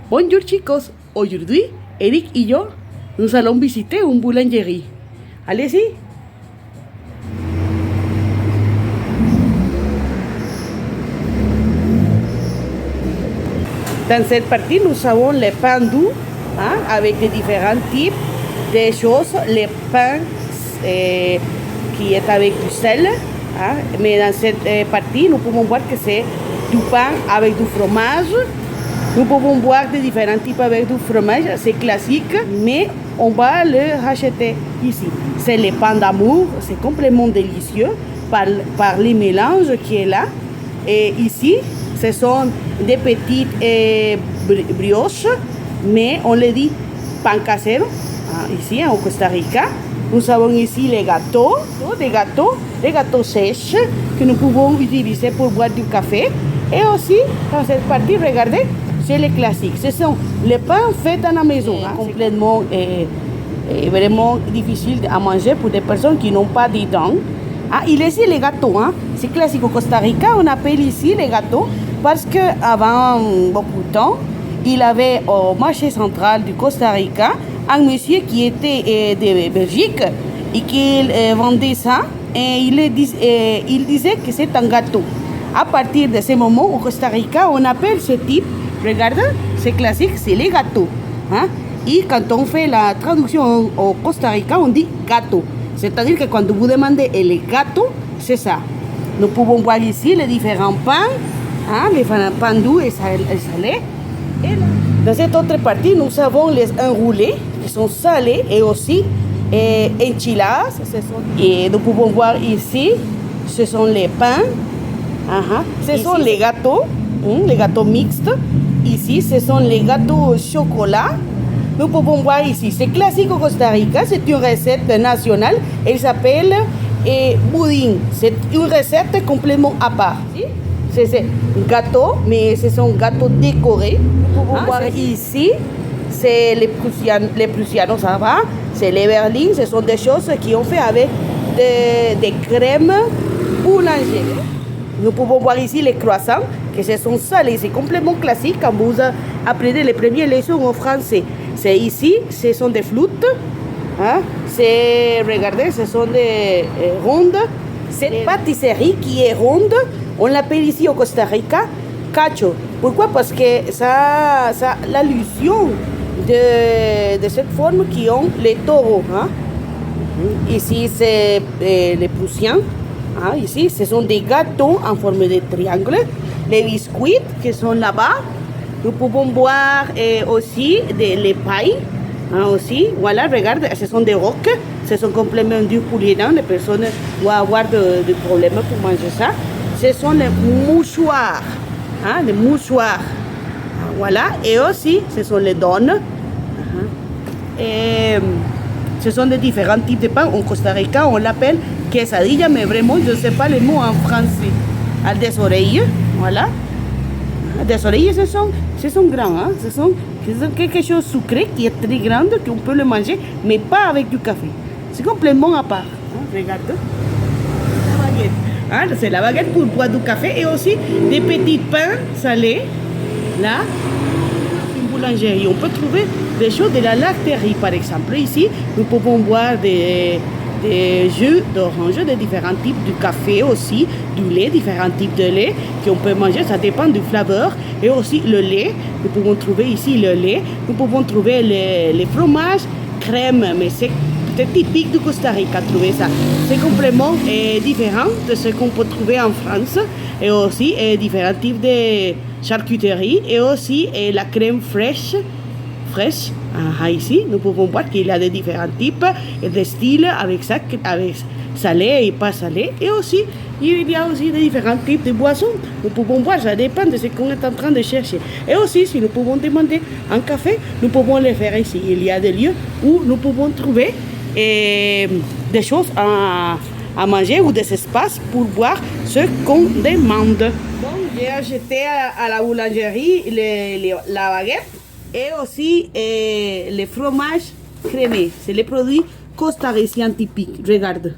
Bonjour chicos, aujourd'hui, Eric y yo, nous allons visiter une boulangerie. Allez-y. Dans cette partie, nous avons les pains doux, hein, avec des différents types de choses. Les pains qui est avec du sel, hein, mais dans cette partie, nous pouvons voir que c'est du pain avec du fromage. Nous pouvons boire de différents types avec du fromage, c'est classique, mais on va le racheter ici. C'est le pain d'amour, c'est complètement délicieux par les mélanges qui est là. Et ici, ce sont des petites brioches, mais on les dit pan casero. Ici, au Costa Rica, nous avons ici les gâteaux sèches que nous pouvons utiliser pour boire du café. Et aussi, dans cette partie, regardez, c'est les classiques. Ce sont les pains faits à la maison, complètement vraiment difficile à manger pour des personnes qui n'ont pas de dents. Il y a ici les gâteaux. C'est classique au Costa Rica, on appelle ici les gâteaux parce qu'avant beaucoup de temps, il y avait au marché central du Costa Rica un monsieur qui était de Belgique et qui vendait ça et il disait que c'est un gâteau. À partir de ce moment, au Costa Rica, on appelle ce type, regarde, c'est classique, c'est les gâteaux. Et quand on fait la traduction au Costa Rica, on dit gâteau. C'est-à-dire que quand vous demandez les gâteaux, c'est ça. Nous pouvons voir ici les différents pains, les pains doux et salés. Et là, dans cette autre partie, nous avons les enroulés qui sont salés et aussi enchiladas. Et nous pouvons voir ici, ce sont les pains. Ce ici, sont les gâteaux mixtes. Ici, ce sont les gâteaux au chocolat. Nous pouvons voir ici, c'est classique au Costa Rica, c'est une recette nationale. Elle s'appelle boudin. C'est une recette complètement à part. C'est gâteau, mais ce sont gâteaux décorés. Nous pouvons voir ici, c'est les prussianos, ça va. C'est les berlines, ce sont des choses qui ont fait avec des crèmes boulangères. Nous pouvons voir ici les croissants, que ce sont salés, c'est complètement classique quand vous apprenez les premières leçons en français. C'est ici, ce sont des flûtes, regardez, ce sont des rondes. Cette pâtisserie qui est ronde, on l'appelle ici au Costa Rica cacho. Pourquoi? Parce que ça l'allusion de cette forme qui ont les taureaux. Ici, c'est les Prussiens. Ici, ce sont des gâteaux en forme de triangle. Les biscuits qui sont là-bas. Nous pouvons boire aussi les pailles. Aussi, voilà, regarde, ce sont des rocs. Ce sont complètement durs pour les dents. Les personnes vont avoir des problèmes pour manger ça. Ce sont les mouchoirs. Les mouchoirs. Voilà, et aussi, ce sont les donnes. Et ce sont des différents types de pain. En Costa Rica, on l'appelle quesadilla, mais vraiment, je ne sais pas les mots en français. Des oreilles, voilà. Des oreilles, ce sont grands. Ce sont quelque chose de sucré qui est très grand, qu'on peut le manger, mais pas avec du café. C'est complètement à part. Regarde. La baguette. C'est la baguette pour boire du café et aussi des petits pains salés. Là, une boulangerie. On peut trouver des choses de la lacterie, par exemple. Ici, nous pouvons boire des jus d'orange, de différents types de café aussi, du lait, différents types de lait qu'on peut manger, ça dépend du flavor. Et aussi le lait, nous pouvons trouver ici le lait, nous pouvons trouver les fromages, crème, mais c'est typique du Costa Rica, trouver ça. C'est complètement différent de ce qu'on peut trouver en France, et aussi différents types de charcuterie, et aussi la crème fraîche. Ici, nous pouvons voir qu'il y a de différents types de styles avec salé et pas salé. Et aussi, il y a aussi de différents types de boissons. Nous pouvons voir, ça dépend de ce qu'on est en train de chercher. Et aussi, si nous pouvons demander un café, nous pouvons le faire ici. Il y a des lieux où nous pouvons trouver des choses à manger ou des espaces pour boire ce qu'on demande. Donc, j'ai acheté à la boulangerie la baguette. Et aussi les fromages crémés. C'est les produits costariciens typiques. Regarde.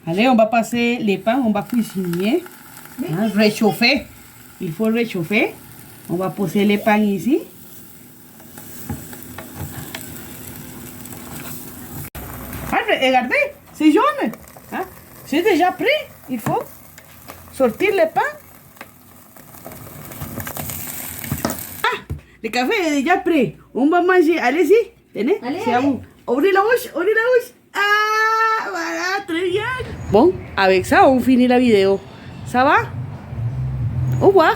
Allez, on va passer les pains, on va cuisiner, hein, réchauffer. Il faut réchauffer. On va poser les pains ici. Ah, regardez, c'est jaune. Hein? C'est déjà prêt. Il faut sortir les pains. Ah, le café est déjà prêt. On va manger. Allez-y. Tenez, c'est à vous. Ouvrez la bouche, ouvrez la bouche. Ah, voilà, très bien. Bon, avec ça, on finit la vidéo. Ça va? Au revoir.